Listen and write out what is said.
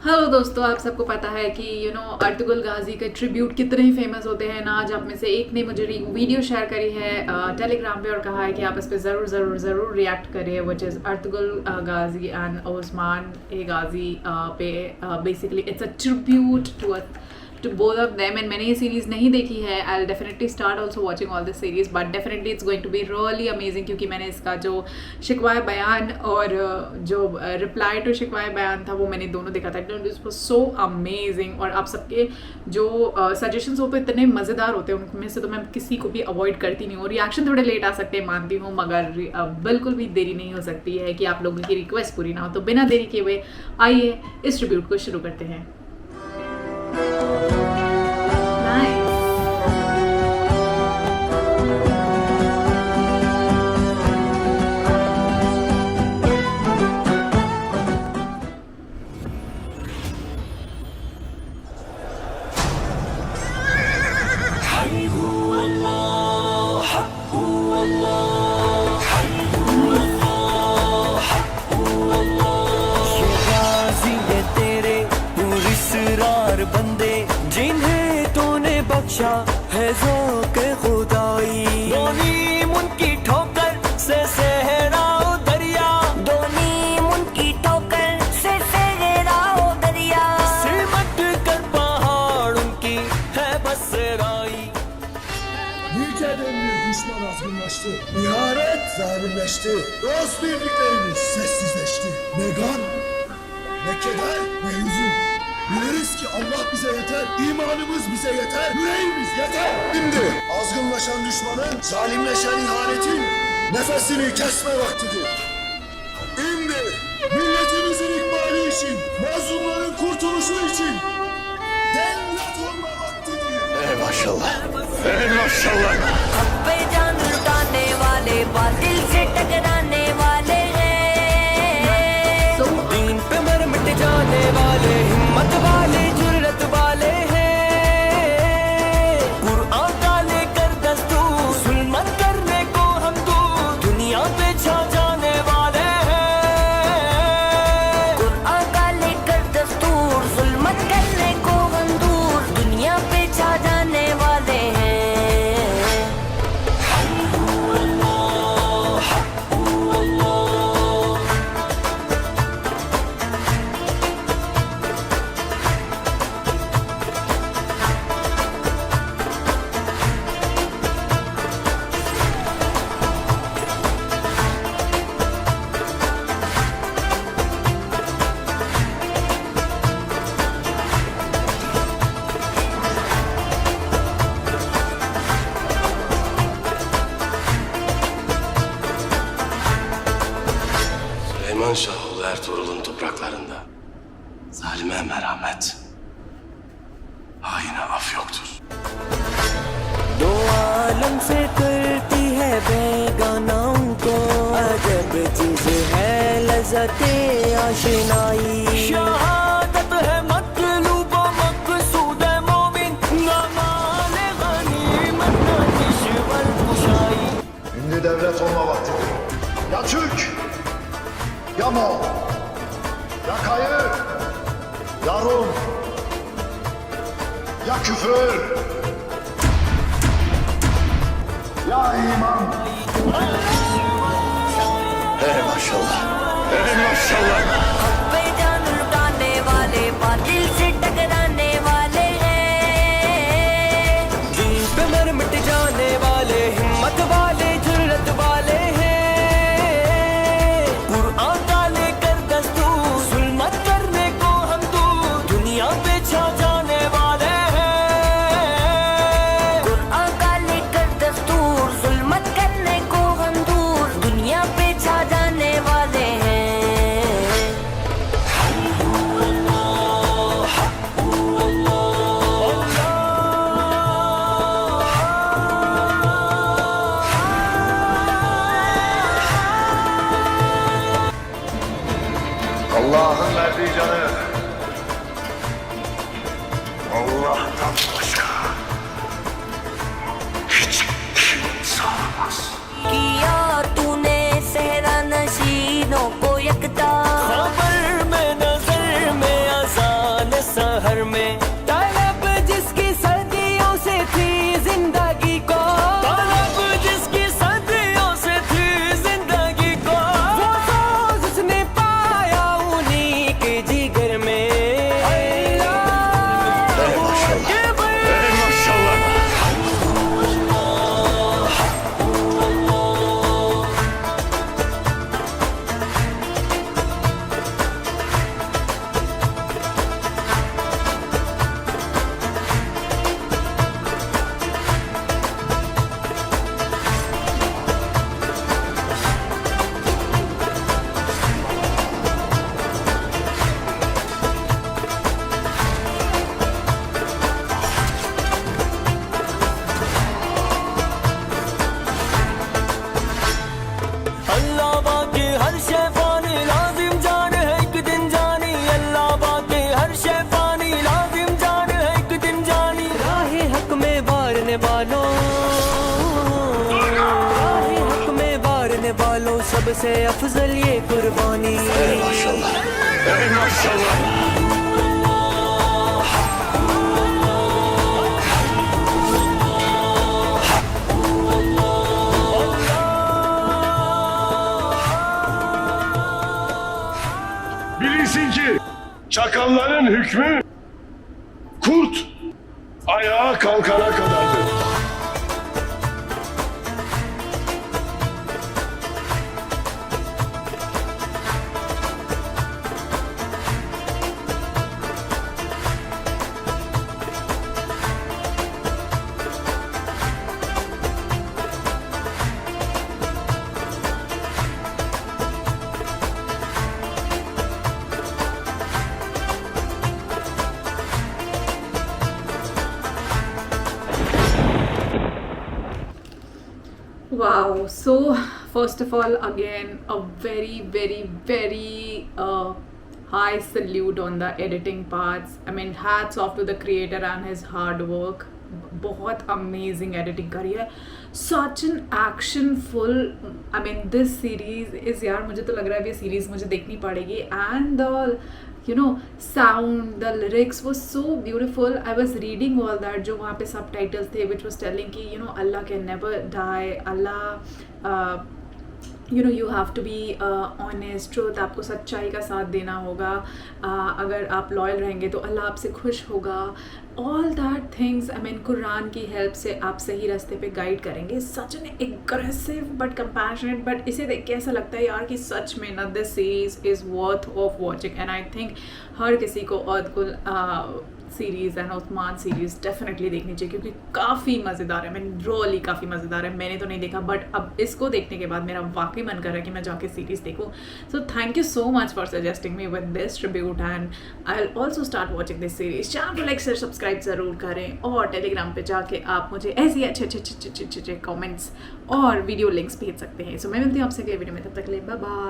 Hello दोस्तों, आप सबको पता है कि अर्तुगरुल गाजी के ट्रिब्यूट कितने ही फेमस होते हैं ना। आज आप में से एक ने मुझे वीडियो शेयर करी है टेलीग्राम पे और कहा है कि आप इस पे ज़रूर ज़रूर ज़रूर रिएक्ट करिए, which is Ertugrul Ghazi and Osman a Ghazi पे। Basically it's a tribute to both of them, and मैंने ये सीरीज़ नहीं देखी है. I'll definitely start also watching all this series, but definitely it's going to be really amazing क्योंकि मैंने इसका जो शिकवाए बयान और जो रिप्लाई टू शिकवाए बयान था वो मैंने दोनों देखा था. It was so amazing. और आप सबके जो सजेशंस हो तो इतने मज़ेदार होते हैं, उनमें से तो मैं किसी को भी अवॉइड करती नहीं हूँ. रिएक्शन थोड़े लेट आ सकते हैं मानती हूँ, मगर बिल्कुल भी देरी नहीं हो सकती है कि आप लोगों की रिक्वेस्ट पूरी ना हो. तो बिना देरी किए हुए आइए इस ट्रिब्यूट को शुरू करते हैं. बंदे जिन्हें तूने बख्शा है ज़ौक़ खुदाई, दोनी मुनकी ठोकर से सहराओ दरिया, दोनी मुनकी ठोकर से सहराओ दरिया, सिमट कर पहाड़ उनकी है Basrai. Nice demir düşman azgınlaştı. İhanet zalimleşti. Dost birliklerimiz sessizleşti. Ne gam, ne keder, ne hüzün. Biliriz ki Allah bize yeter, imanımız bize yeter, yüreğimiz yeter. Şimdi azgınlaşan düşmanın, zalimleşen ihanetin nefesini kesme vaktidir. Şimdi milletimizin ikbali için, mazlumların kurtuluşu için devlet olma vaktidir. Ey maşallah, ey maşallah. हक पे जान लुटाने वाले बातिल से टकराने वाले हैं, दीन पे मर मिट जाने वाले हिम्मत वाले जुर्रत वाले हैं. कुरान का लेकर दस्तूर जुल्मत करने को हम दूर दुनिया पे छा जाने वाले हैं. कुरान का लेकर दस्तूर जुल्मत करने को हम दूर दुनिया पे छा जाने वाले हैं. Süleyman Şahoğlu Ertuğrul'un topraklarında zalime merhamet, haine af yoktur. दो आलम से करती है बेगानाओं को अजब चीज है लज़्ज़ते आशिनाई. शहादत है मतलूबो मक़सूद मोमिन, नमाल गनीमत नशिवल कुशाई. Şimdi devlet olma vaktidir. Ya Türk, ya Moğol, ya Kayı, ya Rum, ya küfür, ya iman. Ey maşallah, ey maşallah. हक पे जान लुटाने वाले बातिल से टकराने वाले हैं, दीन पे मर मिट जाने वाले हिम्मत वाले जुर्रत वाले हैं. कुरान का लेकर दस्तूर जुल्मत करने को हम दूर दुनिया पे छा जाने वाले हैं. कुरान का लेकर दस्तूर जुल्मत करने को हम दूर दुनिया पे छा जाने वाले हैं. Allah'ın verdiği canı Allah'tan başka hiç kimse alamaz. किया तूने सहरा नशीनों को यकता, खबर में नजर में आजाद सबसे अफजल ये कुर्बानी। माशाल्लाह, माशाल्लाह। Bilirsin ki çakalların hükmü kurt ayağa kalkana kadardır. Wow. So first of all, again, a very high salute on the editing parts. I mean, hats off to the creator and his hard work. बहुत amazing editing करी है. Such an actionful. I mean, this series is यार मुझे तो लग रहा है ये series मुझे देखनी पड़ेगी. And the sound, the lyrics was so beautiful. I was reading all that जो वहाँ पे subtitles थे which was telling कि Allah can never die. Allah you have to be honest, truth, आपको सच्चाई का साथ देना होगा. अगर आप लॉयल रहेंगे तो अल्लाह आपसे खुश होगा. All that things, I mean, Quran की हेल्प से आप सही रास्ते पे गाइड करेंगे. Such an aggressive but compassionate, but इसे देख के ऐसा लगता है यार कि सच में ना this series is worth of watching. And I think हर किसी को Ertugrul series and Osman series definitely देखनी चाहिए क्योंकि काफ़ी मज़ेदार है. मैंने रियली काफ़ी मज़ेदार है. मैंने तो नहीं देखा बट अब इसको देखने के बाद मेरा वाकई मन कर रहा है कि मैं जाके सीरीज़ देखूँ. So thank you so much for suggesting me with this tribute and I will also start watching this series. Channel को लाइक शेयर सब्सक्राइब ज़रूर करें और टेलीग्राम पे जाके आप मुझे ऐसे अच्छे कमेंट्स और वीडियो लिंक्स भेज सकते हैं. सो मैं मिलती हूँ आपसे अगले वीडियो में. तब तक के लिए बाय बाय.